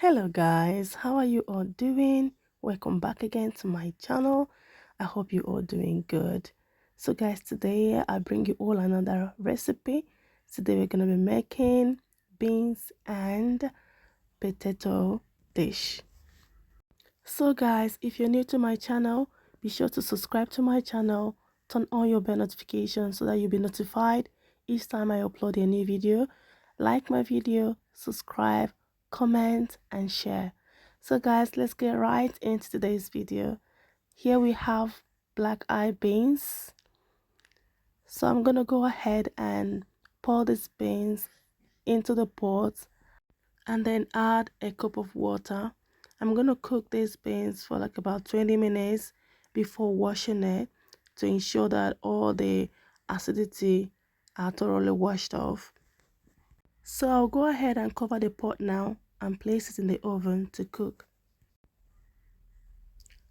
Hello guys, how are you all doing? Welcome back again to my channel. I hope you all doing good. So guys, today I bring you all another recipe. Today we're going to be making beans and potato dish. So guys, if you're new to my channel, be sure to subscribe to my channel, turn on your bell notifications so that you'll be notified each time I upload a new video. Like my video, subscribe, comment and share. So guys, let's get right into today's video. Here we have black eye beans. So I'm gonna go ahead and pour these beans into the pot and then add a cup of water. I'm going to cook these beans for like about 20 minutes before washing it to ensure that all the acidity are thoroughly washed off. So I'll go ahead and cover the pot now and place it in the oven to cook.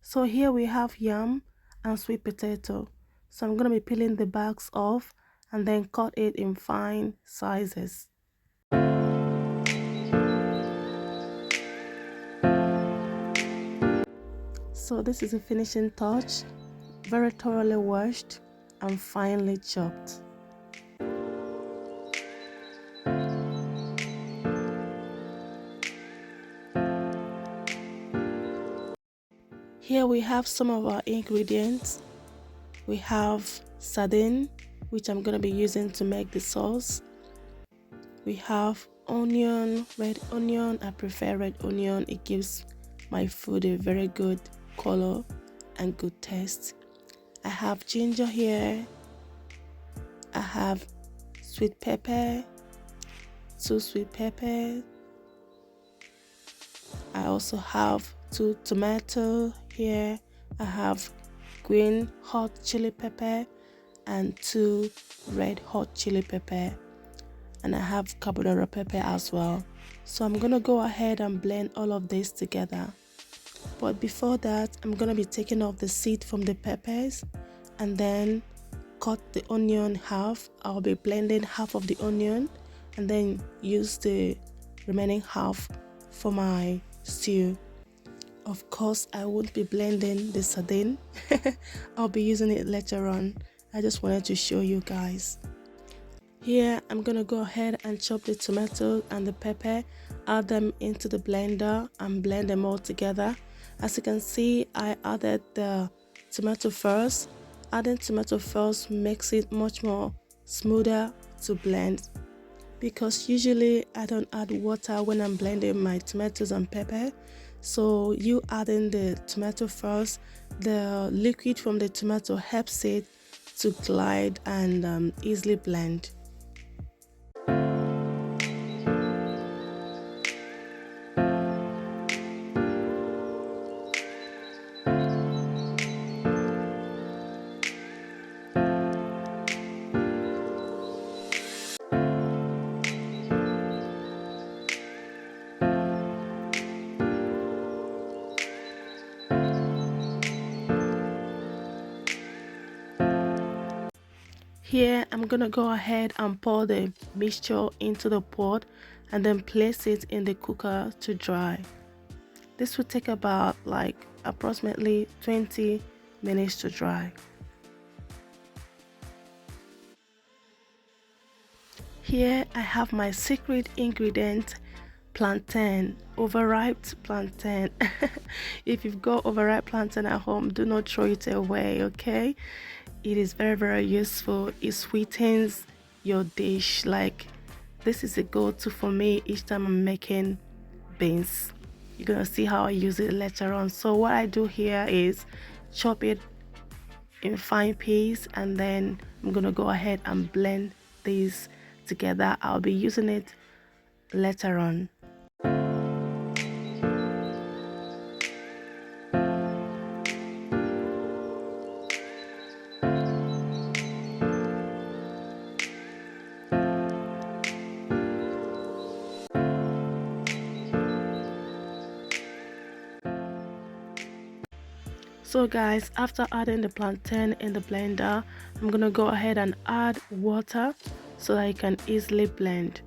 So here we have yam and sweet potato. So I'm going to be peeling the bags off and then cut it in fine sizes. So this is a finishing touch, very thoroughly washed and finely chopped. Here we have some of our ingredients. We have sardine, which I'm going to be using to make the sauce. We have onion, red onion. I prefer red onion. It gives my food a very good color and good taste. I have ginger here. I have sweet pepper, 2 sweet peppers. I also have 2 tomatoes here. I have green hot chili pepper and 2 red hot chili pepper, and I have carbonara pepper as well. So I'm gonna go ahead and blend all of this together. But before that, I'm gonna be taking off the seed from the peppers and then cut the onion half. I'll be blending half of the onion and then use the remaining half for my stew. Of course, I won't be blending the sardine. I'll be using it later on. I just wanted to show you guys. Here, I'm gonna go ahead and chop the tomato and the pepper, add them into the blender and blend them all together. As you can see, I added the tomato first. Adding tomato first makes it much more smoother to blend, because usually I don't add water when I'm blending my tomatoes and pepper. So you adding the tomato first, the liquid from the tomato helps it to glide and easily blend. Here I'm gonna go ahead and pour the mixture into the pot and then place it in the cooker to dry. This will take about like approximately 20 minutes to dry. Here I have my secret ingredient, plantain, overripe plantain. If you've got overripe plantain at home, do not throw it away, okay? It is very useful. It sweetens your dish. Like, this is a go-to for me each time I'm making beans. You're gonna see how I use it later on. So what I do here is chop it in fine piece and then I'm gonna go ahead and blend these together. I'll be using it later on. So guys, after adding the plantain in the blender, I'm gonna go ahead and add water so that it can easily blend.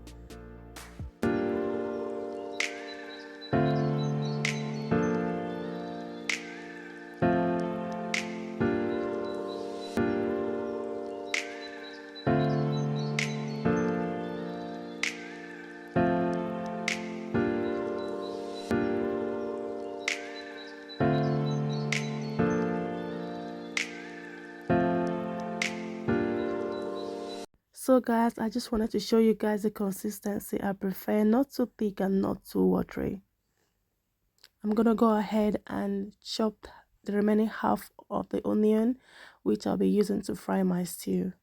So guys, I just wanted to show you guys the consistency. I prefer not too thick and not too watery. I'm gonna go ahead and chop the remaining half of the onion, which I'll be using to fry my stew.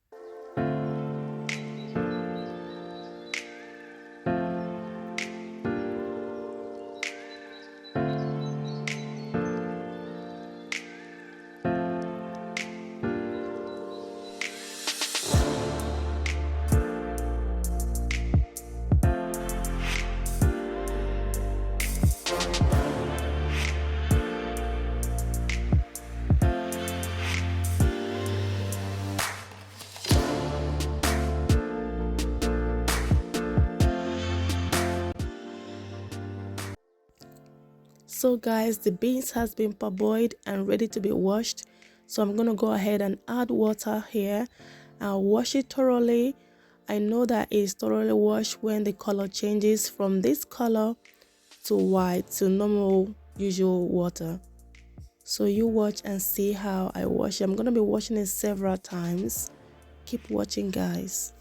So guys, the beans has been parboiled and ready to be washed. So I'm gonna go ahead and add water here. I'll wash it thoroughly. I know that it's thoroughly washed when the color changes from this color to white to normal usual water. So you watch and see how I wash it. I'm gonna be washing it several times. Keep watching, guys.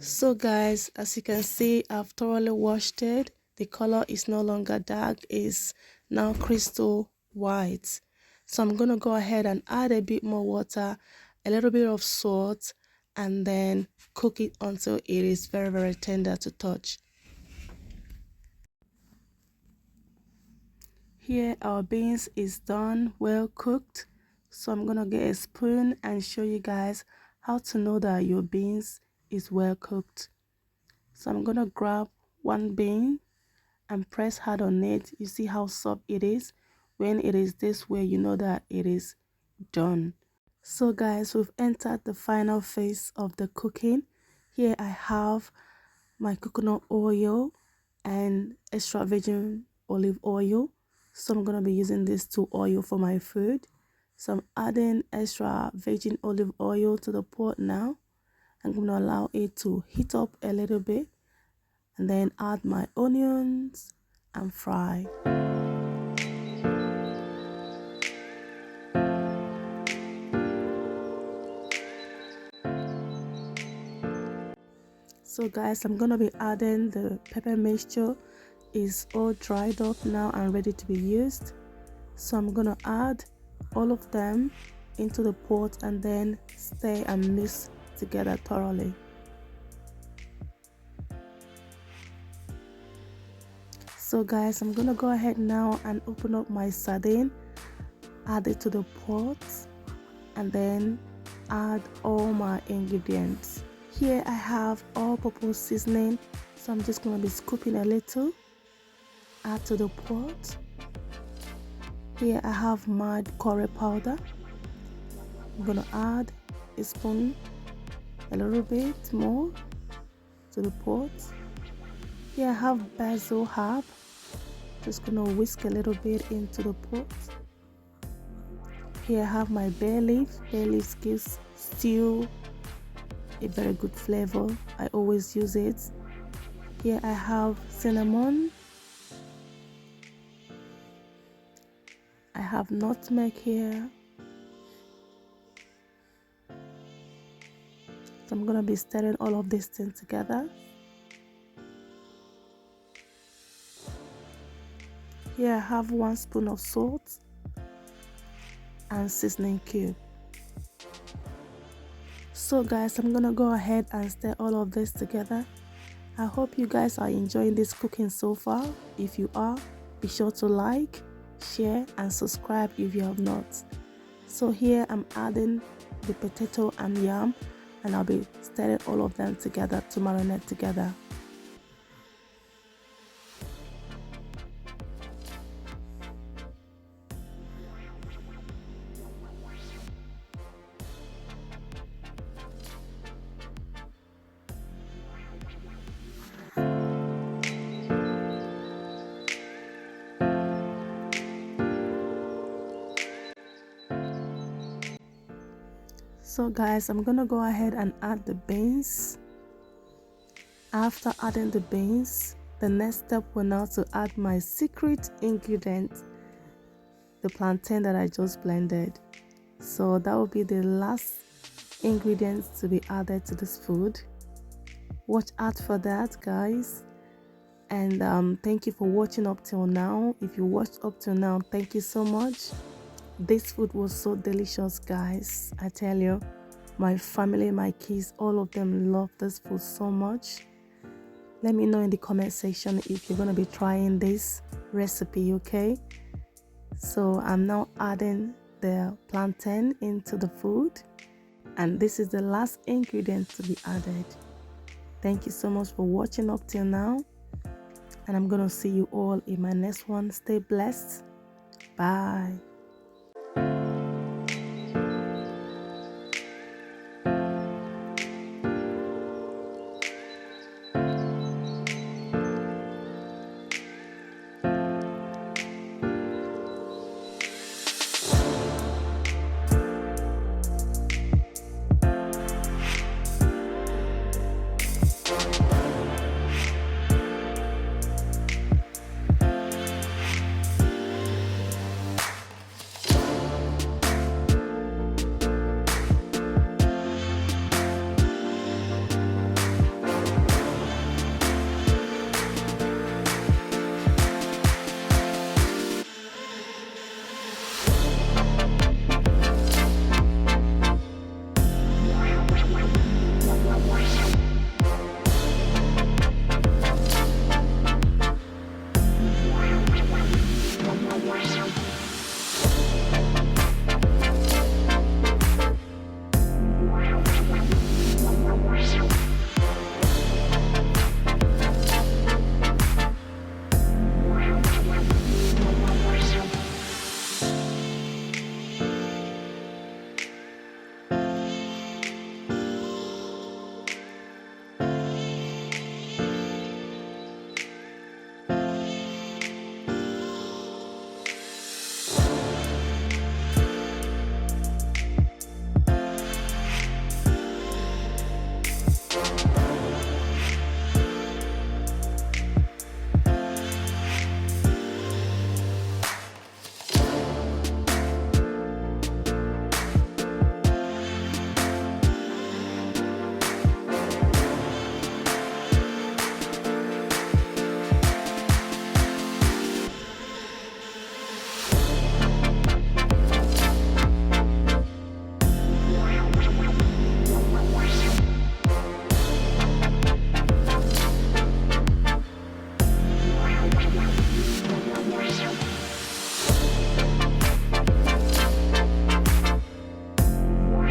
So guys, as you can see, I've thoroughly washed it. The color is no longer dark, it's now crystal white. So I'm gonna go ahead and add a bit more water, a little bit of salt, and then cook it until it is very tender to touch. Here our beans is done, well cooked. So I'm gonna get a spoon and show you guys how to know that your beans is well cooked. So I'm gonna grab one bean and press hard on it. You see how soft it is? When it is this way, you know that it is done. So guys, we've entered the final phase of the cooking. Here I have my coconut oil and extra virgin olive oil. So I'm gonna be using these two oil for my food. So I'm adding extra virgin olive oil to the pot now. I'm gonna allow it to heat up a little bit and then add my onions and fry. So guys, I'm gonna be adding the pepper mixture. Is all dried up now and ready to be used. So I'm gonna add all of them into the pot and then stir and mix together thoroughly. So guys, I'm gonna go ahead now and open up my sardine, add it to the pot, and then add all my ingredients. Here I have all-purpose seasoning, so I'm just gonna be scooping a little, add to the pot. Here I have my curry powder. I'm gonna add a spoon, a little bit more to the pot. Here I have basil herb. Just gonna whisk a little bit into the pot. Here I have my bay leaf. Bay leaf gives stew a very good flavor. I always use it. Here I have cinnamon. I have nutmeg here. So I'm gonna be stirring all of these things together. Here I have 1 spoon of salt and seasoning cube. So guys, I'm gonna go ahead and stir all of this together. I hope you guys are enjoying this cooking so far. If you are, be sure to like, share and subscribe if you have not. So here I'm adding the potato and yam. and I'll be stirring all of them together to marinate together. So guys, I'm gonna go ahead and add the beans. After adding the beans, the next step will now to add my secret ingredient, the plantain that I just blended. So that will be the last ingredients to be added to this food. Watch out for that, guys. And thank you for watching up till now. If you watched up till now, thank you so much. This food was so delicious, guys. I tell you, my family, my kids, all of them love this food so much. Let me know in the comment section if you're going to be trying this recipe, okay? So I'm now adding the plantain into the food, and this is the last ingredient to be added. Thank you so much for watching up till now, and I'm going to see you all in my next one. Stay blessed. Bye.